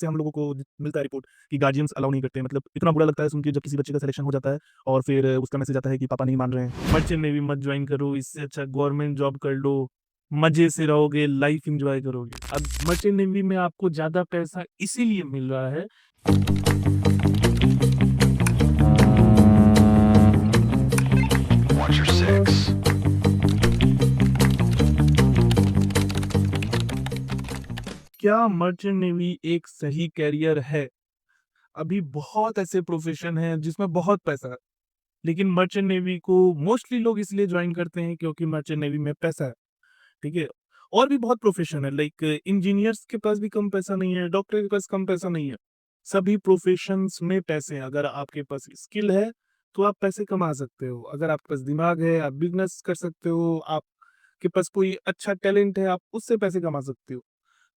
से हम लोगों को मिलता है रिपोर्ट कि गार्डियंस अलाउ नहीं करते, मतलब इतना बुरा लगता है सुन के जब किसी बच्चे का सिलेक्शन हो जाता है और फिर उसका मैसेज आता है कि पापा नहीं मान रहे हैं। मर्चेंट नेवी मत ज्वाइन करो, इससे अच्छा गवर्नमेंट जॉब कर लो, मजे से रहोगे, लाइफ एंजॉय करोगे। अब मर्चेंट नेवी में आपको ज्यादा पैसा इसीलिए मिल रहा है। Watch your six. क्या मर्चेंट नेवी एक सही कैरियर है? अभी बहुत ऐसे प्रोफेशन हैं जिसमें बहुत पैसा है, लेकिन मर्चेंट नेवी को मोस्टली लोग इसलिए ज्वाइन करते हैं क्योंकि मर्चेंट नेवी में पैसा है। ठीक है। और भी बहुत प्रोफेशन है, लाइक इंजीनियर्स के पास भी कम पैसा नहीं है, डॉक्टर के पास कम पैसा नहीं है। सभी प्रोफेशंस में पैसे हैं। अगर आपके पास स्किल है तो आप पैसे कमा सकते हो। अगर आपके पास दिमाग है आप बिजनेस कर सकते हो। आपके पास कोई अच्छा टैलेंट है आप उससे पैसे कमा सकते हो।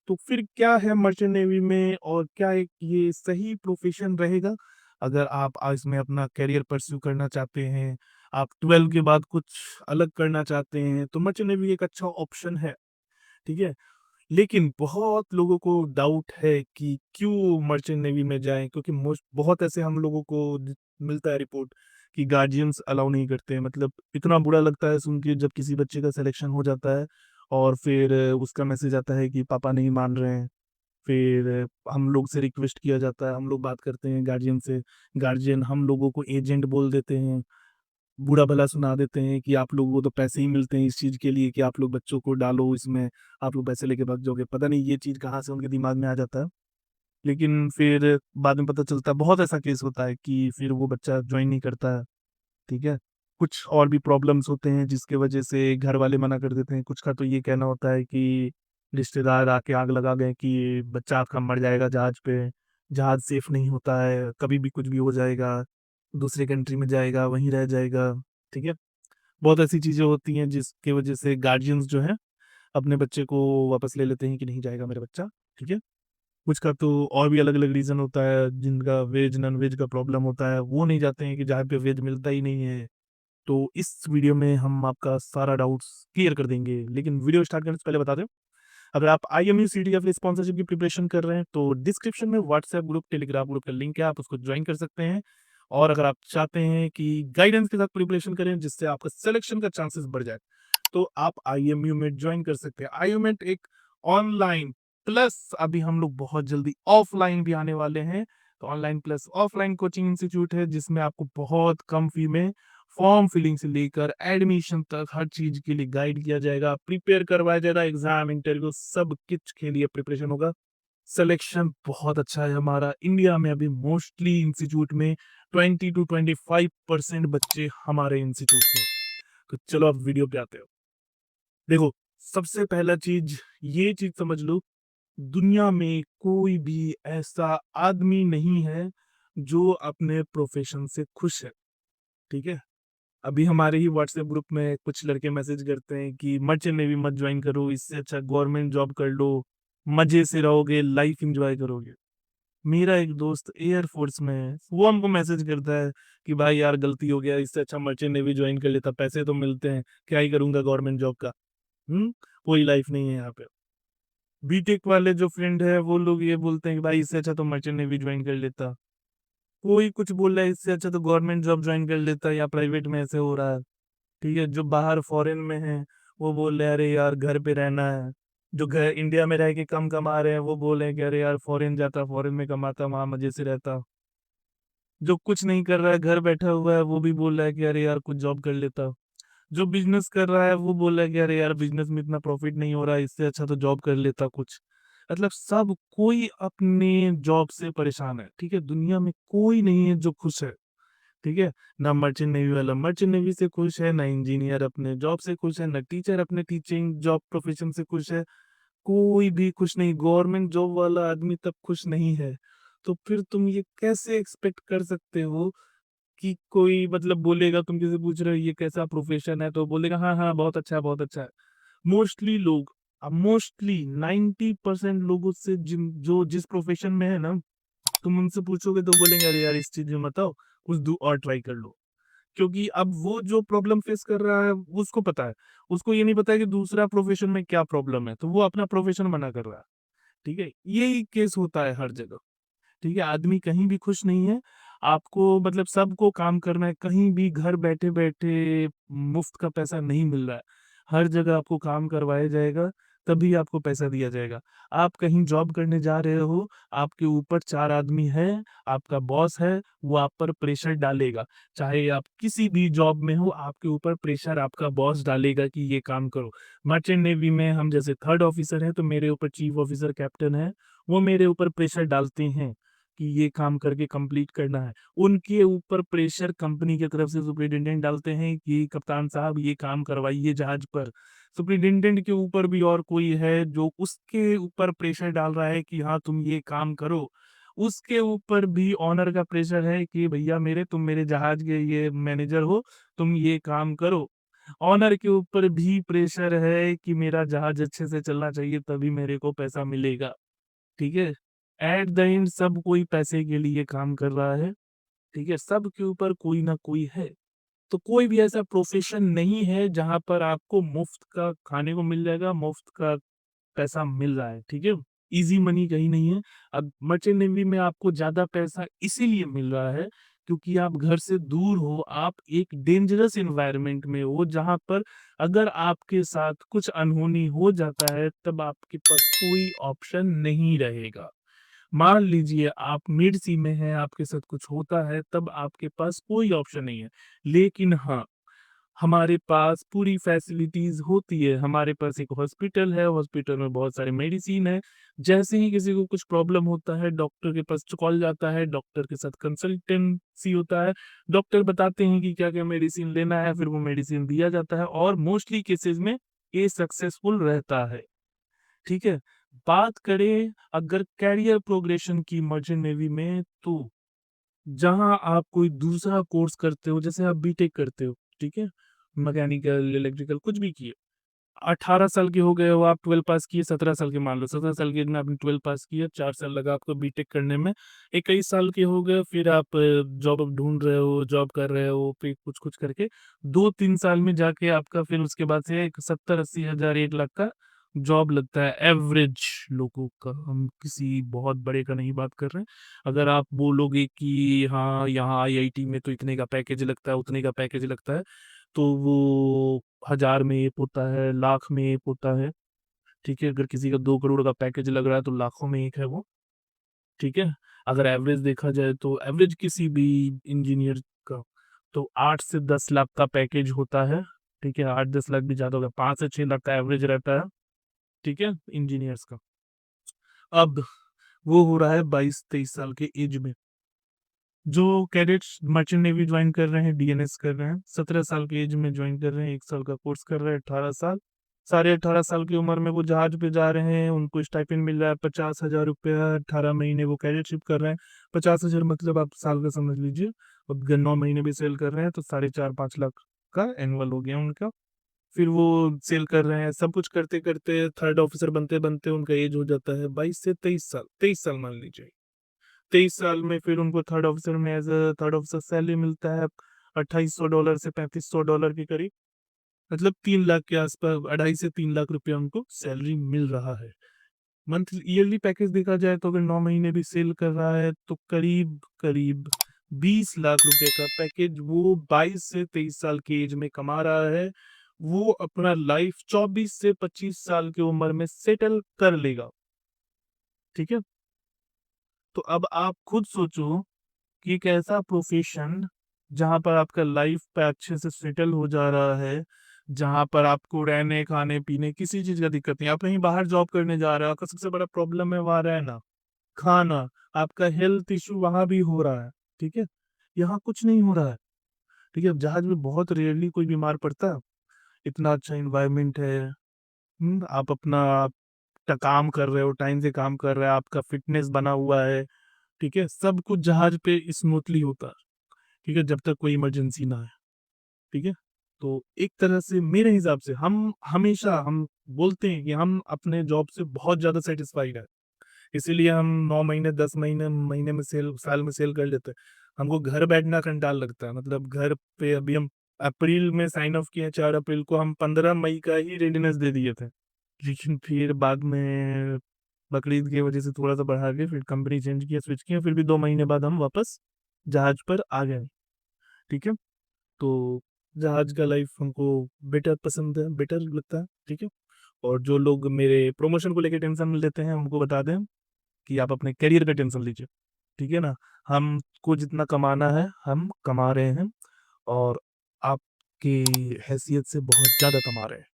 तो फिर क्या है मर्चेंट नेवी में, और क्या एक ये सही प्रोफेशन रहेगा? अगर आप इसमें अपना करियर परस्यू करना चाहते हैं, आप 12 के बाद कुछ अलग करना चाहते हैं, तो मर्चेंट नेवी एक अच्छा ऑप्शन है। ठीक है। लेकिन बहुत लोगों को डाउट है कि क्यों मर्चेंट नेवी में जाएं, क्योंकि मोस्ट बहुत ऐसे हम लोगों को मिलता है रिपोर्ट कि गार्जियंस अलाउ नहीं करते, मतलब इतना बुरा लगता है सुन के जब किसी बच्चे का सिलेक्शन हो जाता है और फिर उसका मैसेज आता है कि पापा नहीं मान रहे हैं। फिर हम लोग से रिक्वेस्ट किया जाता है, हम लोग बात करते हैं गार्जियन से, गार्जियन हम लोगों को एजेंट बोल देते हैं, बुरा भला सुना देते हैं कि आप लोगों को तो पैसे ही मिलते हैं इस चीज के लिए कि आप लोग बच्चों को डालो इसमें, आप लोग पैसे लेके भाग जाओगे। पता नहीं ये चीज कहाँ से उनके दिमाग में आ जाता है। लेकिन फिर बाद में पता चलता है, बहुत ऐसा केस होता है कि फिर वो बच्चा ज्वाइन नहीं करता है। ठीक है। कुछ और भी प्रॉब्लम्स होते हैं जिसके वजह से घर वाले मना कर देते हैं। कुछ का तो ये कहना होता है कि रिश्तेदार आके आग लगा गए कि बच्चा आपका मर जाएगा जहाज पे, जहाज सेफ नहीं होता है, कभी भी कुछ भी हो जाएगा, दूसरे कंट्री में जाएगा वहीं रह जाएगा। ठीक है। बहुत ऐसी चीजें होती हैं जिसके वजह से गार्जियंस जो है अपने बच्चे को वापस ले लेते हैं कि नहीं जाएगा मेरा बच्चा। ठीक है। कुछ का तो और भी अलग अलग रीजन होता है, जिनका वेज नॉन वेज का प्रॉब्लम होता है वो नहीं जाते हैं कि जहाँ पे वेज मिलता ही नहीं है। तो इस वीडियो में हम आपका सारा डाउट्स क्लियर कर देंगे। लेकिन वीडियो स्टार्ट करने से पहले बता दें, अगर आप IMU CT या फिर स्पॉन्सरशिप की प्रिपरेशन कर रहे हैं तो डिस्क्रिप्शन में व्हाट्सएप ग्रुप टेलीग्राम ग्रुप का लिंक है, आप उसको ज्वाइन कर सकते हैं। और अगर आप चाहते हैं कि गाइडेंस के साथ प्रिपरेशन करें जिससे आपका सिलेक्शन का चांसेस बढ़ जाए, तो आप IMU में ज्वाइन कर सकते हैं। IMU में एक ऑनलाइन प्लस अभी हम लोग बहुत जल्दी ऑफलाइन भी आने वाले हैं। तो online plus offline coaching institute है जिसमें आपको बहुत कम फी में फॉर्म फिलिंग से लेकर एडमिशन तक हर चीज के लिए गाइड किया जाएगा, प्रिपेयर करवाया जाएगा, एग्जाम इंटरव्यू सब कुछ के लिए प्रिपरेशन होगा। सिलेक्शन बहुत अच्छा है हमारा इंडिया में। अभी मोस्टली इंस्टीट्यूट में 20 to 25% बच्चे हमारे इंस्टीट्यूट के। तो चलो अब वीडियो पे आते हो। देखो, सबसे पहला चीज ये चीज समझ लो, दुनिया में कोई भी ऐसा आदमी नहीं है जो अपने प्रोफेशन से खुश है। ठीक है। अभी हमारे ही व्हाट्सएप ग्रुप में कुछ लड़के मैसेज करते हैं कि मर्चेंट नेवी मत ज्वाइन करो, इससे अच्छा गवर्नमेंट जॉब कर लो, मजे से रहोगे, लाइफ एंजॉय करोगे। मेरा एक दोस्त एयरफोर्स में है, वो हमको मैसेज करता है कि भाई यार गलती हो गया, इससे अच्छा मर्चेंट नेवी ज्वाइन कर लेता, पैसे तो मिलते हैं, क्या ही करूंगा गवर्नमेंट जॉब का। कोई लाइफ नहीं है यहाँ पे। बीटेक वाले जो फ्रेंड है वो लोग ये बोलते हैं कि भाई इससे अच्छा तो मर्चेंट नेवी ज्वाइन कर लेता। कोई कुछ बोल रहा है इससे अच्छा तो गवर्नमेंट जॉब ज्वाइन कर लेता या प्राइवेट में ऐसे हो रहा है। ठीक है। जो बाहर फॉरेन में है वो बोल रहे हैं अरे यार घर पे रहना है। जो घर इंडिया में रह के कम कमा रहे हैं वो बोल रहे हैं कि अरे यार फॉरेन जाता, फॉरेन में कमाता, वहां मजे से रहता। जो कुछ नहीं कर रहा है घर बैठा हुआ है वो भी बोल रहा है कि अरे यार कुछ जॉब कर लेता। जो बिजनेस कर रहा है वो बोल रहा है कि अरे यार बिजनेस में इतना प्रॉफिट नहीं हो रहा है, इससे अच्छा तो जॉब कर लेता कुछ। मतलब सब कोई अपने जॉब से परेशान है। ठीक है। दुनिया में कोई नहीं है जो खुश है। ठीक है। ना मर्चेंट नेवी वाला मर्चेंट नेवी से खुश है, ना इंजीनियर अपने जॉब से खुश है, ना टीचर अपने टीचिंग जॉब प्रोफेशन से खुश है। कोई भी खुश नहीं। गवर्नमेंट जॉब वाला आदमी तब खुश नहीं है। तो फिर तुम ये कैसे एक्सपेक्ट कर सकते हो कि कोई मतलब बोलेगा, तुम किसी पूछ रहे हो ये कैसा प्रोफेशन है तो बोलेगा हाँ हाँ बहुत अच्छा है बहुत अच्छा है। मोस्टली लोग, अब मोस्टली 90% लोगों से जिन जो जिस प्रोफेशन में है ना, तुम उनसे पूछोगे तो बोलेंगे अरे यार इस चीज में मत आओ, कुछ दो और ट्राई कर लो। क्योंकि अब वो जो प्रॉब्लम फेस कर रहा है उसको पता है। उसको ये नहीं पता है कि दूसरा प्रोफेशन में क्या प्रॉब्लम है, तो वो अपना प्रोफेशन मना कर रहा है। ठीक है? यही केस होता है हर जगह। ठीक है? आदमी कहीं भी खुश नहीं है। आपको मतलब सबको काम करना है, कहीं भी घर बैठे-बैठे मुफ्त का पैसा नहीं मिल रहा है। हर जगह आपको काम करवाया जाएगा, तभी आपको पैसा दिया जाएगा। आप कहीं जॉब करने जा रहे हो, आपके ऊपर 4 आदमी हैं, आपका बॉस है, वो आप पर प्रेशर डालेगा। चाहे आप किसी भी जॉब में हो, आपके ऊपर प्रेशर आपका बॉस डालेगा कि ये काम करो। मर्चेंट नेवी में हम जैसे 3rd ऑफिसर हैं, तो मेरे ऊपर चीफ ऑफिसर, कैप्टन है, वो मेरे ऊपर प्रेशर डालते हैं। कि ये काम करके कंप्लीट करना है। उनके ऊपर प्रेशर कंपनी की तरफ से सुपरिटेंडेंट डालते हैं कि कप्तान साहब ये काम करवाइए जहाज पर। सुपरिटेंडेंट के ऊपर भी और कोई है जो उसके ऊपर प्रेशर डाल रहा है कि हाँ तुम ये काम करो। उसके ऊपर भी ऑनर का प्रेशर है कि भैया मेरे तुम मेरे जहाज के ये मैनेजर हो, तुम ये काम करो। ऑनर के ऊपर भी प्रेशर है कि मेरा जहाज अच्छे से चलना चाहिए तभी मेरे को पैसा मिलेगा। ठीक है? एट द एंड सब कोई पैसे के लिए काम कर रहा है, ठीक है? सबके ऊपर कोई ना कोई है। तो कोई भी ऐसा प्रोफ़ेशन नहीं है जहाँ पर आपको मुफ़्त का खाने को मिल जाएगा, मुफ़्त का पैसा मिल रहा है, ठीक है? ईज़ी मनी कहीं नहीं है। अब मर्चेंट नेवी में आपको ज़्यादा पैसा इसीलिए मिल रहा है क्योंकि आप घर से दूर हो, आप एक डेंजरस एनवायरनमेंट में हो जहाँ पर अगर आपके साथ कुछ अनहोनी हो जाता है, तब आपके पास कोई ऑप्शन नहीं रहेगा। मान लीजिए आप मिड सी में हैं, आपके साथ कुछ होता है, तब आपके पास कोई ऑप्शन नहीं है। लेकिन हाँ, हमारे पास पूरी फैसिलिटीज़ होती है। हमारे पास एक हॉस्पिटल है, हॉस्पिटल में बहुत सारे मेडिसिन है। जैसे ही किसी को कुछ प्रॉब्लम होता है, डॉक्टर के पास कॉल जाता है, डॉक्टर के साथ कंसल्टेंसी होता है। डॉक्टर बताते हैं कि क्या-क्या मेडिसिन लेना है, फिर वो मेडिसिन दिया जाता है और मोस्टली केसेज़ में ये सक्सेसफुल रहता है। ठीक है? बात करें अगर करियर प्रोग्रेशन की मर्चेंट नेवी में तो जहाँ आप कोई दूसरा कोर्स करते हो, जैसे आप बीटेक करते हो, ठीक है? मैकेनिकल, इलेक्ट्रिकल कुछ भी किए। 18 साल के हो गए हो आप 12 पास किए, 17 साल के मान लो, 17 साल की एज में आपने 12 पास किया, 4 साल लगा आपको बीटेक करने में। 21 साल के हो गए, फिर आप जॉब अब ढूँढ रहे हो, जॉब कर रहे हो, फिर कुछ-कुछ करके 2-3 साल में जाके आपका फिर उसके बाद से एक 70-80 हज़ार, 1 लाख का जॉब लगता है एवरेज लोगों का। हम किसी बहुत बड़े का नहीं बात कर रहे हैं। अगर आप बोलोगे कि हाँ, यहाँ आईआईटी में तो इतने का पैकेज लगता है, उतने का पैकेज लगता है, तो वो हज़ार में 1 होता है, लाख में 1 होता है, ठीक है? अगर किसी का 2 करोड़ का पैकेज लग रहा है, तो लाखों में 1 है वो, ठीक है? अगर एवरेज देखा जाए तो एवरेज किसी भी इंजीनियर का तो 8 से 10 लाख का पैकेज होता है, ठीक है? 8-10 लाख भी ज़्यादा हो गया, 5 से 6 लाख का एवरेज रहता है, ठीक है? इंजीनियर्स का। अब वो हो रहा है 22-23 साल के एज में। जो कैडेट्स मर्चेंट नेवी जॉइन कर रहे हैं, डीएनएस कर रहे हैं, 17 साल की एज में जॉइन कर रहे हैं, 1 साल का कोर्स कर रहे हैं, 18 साल। साढ़े 18 साल की उम्र में वो जहाज पे जा रहे हैं, उनको स्टाइपेंड मिल रहा है 50,000 रुपया, 18 महीने वो कैडेटशिप कर रहे हैं। 50,000 मतलब आप साल का समझ लीजिए। अब अगर 9 महीने भी सेल कर रहे हैं, तो साढ़े 4-5 लाख का एनुअल हो गया उनका। फिर वो सेल कर रहे हैं, सब कुछ करते-करते 3rd ऑफिसर बनते-बनते उनका एज हो जाता है 22 से 23 साल, 23 साल मान लीजिए। 23 साल में फिर उनको 3rd ऑफिसर में as a 3rd officer salary मिलता है $2800 से $3500 के करीब। मतलब 3 लाख के आसपास 2.5 से 3 लाख रुपया उनको सैलरी मिल रहा है। मंथली ईयरली पैकेज देखा जाए तो अगर 9 महीने भी सेल कर रहा है तो करीब-करीब 20 लाख रुपए का पैकेज वो 22 से 23 साल की एज में कमा रहा है। वो अपना लाइफ 24 से 25 साल की उम्र में सेटल कर लेगा। ठीक है? तो अब आप खुद सोचो कि एक ऐसा प्रोफ़ेशन जहाँ पर आपका लाइफ पे अच्छे से सेटल हो जा रहा है, जहाँ पर आपको रहने, खाने-पीने किसी चीज़ का दिक्कत नहीं है। आप कहीं बाहर जॉब करने जा रहे हो, आपका सबसे बड़ा प्रॉब्लम है वहाँ रहना, खाना, आपका हेल्थ इश्यू वहाँ भी हो रहा है, ठीक है? यहाँ कुछ नहीं हो रहा है, ठीक है? अब जहाज में बहुत रेयरली कोई बीमार पड़ता है, इतना अच्छा एनवायरनमेंट है, आप अपना काम कर रहे हो, टाइम से काम कर रहे हो, आपका फिटनेस बना हुआ है, ठीक है? सब कुछ जहाज पे स्मूथली होता है। ठीक है? जब तक कोई इमरजेंसी ना आए, ठीक है? तो एक तरह से मेरे हिसाब से हम बोलते हैं कि हम अपने जॉब से बहुत ज़्यादा सैटिस्फाइड हैं। इसीलिए हम 9 महीने, 10 महीने, महीने में सेल साल में सेल कर लेते हैं। हमको घर बैठना कंटाल लगता है। मतलब घर पे अभी हम अप्रैल में साइन ऑफ किए हैं, 4 अप्रैल को हम 15 मई का ही रेडीनेस दे दिए थे। लेकिन फिर बाद में बकरीद की वजह से थोड़ा-सा बढ़ा के फिर कंपनी चेंज किया, स्विच किया, फिर भी 2 महीने बाद हम वापस जहाज पर आ गए, ठीक है? तो जहाज का लाइफ हमको बेटर पसंद है, बेटर लगता है, ठीक है? और जो लोग मेरे प्रमोशन को लेके टेंशन लेते हैं, उनको बता दें कि आप अपने करियर का टेंशन लीजिए, ठीक है ना? हमको जितना कमाना है, हम कमा रहे हैं और आपकी हैसियत से बहुत ज़्यादा कमा रहे हैं,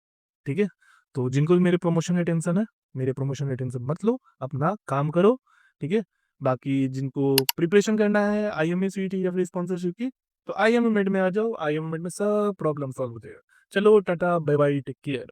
ठीक है? तो जिनको भी मेरे प्रमोशन का टेंशन है, मेरे प्रमोशन का टेंशन मत लो, अपना काम करो, ठीक है? बाकी जिनको प्रिपरेशन करना है आईएमए, सीईटी या फिर स्पॉन्सरशिप की, तो आईएमए मेड में आ जाओ, आईएमए मेड में सब प्रॉब्लम सॉल्व हो जाएगा। चलो ta ta, bye bye, take care.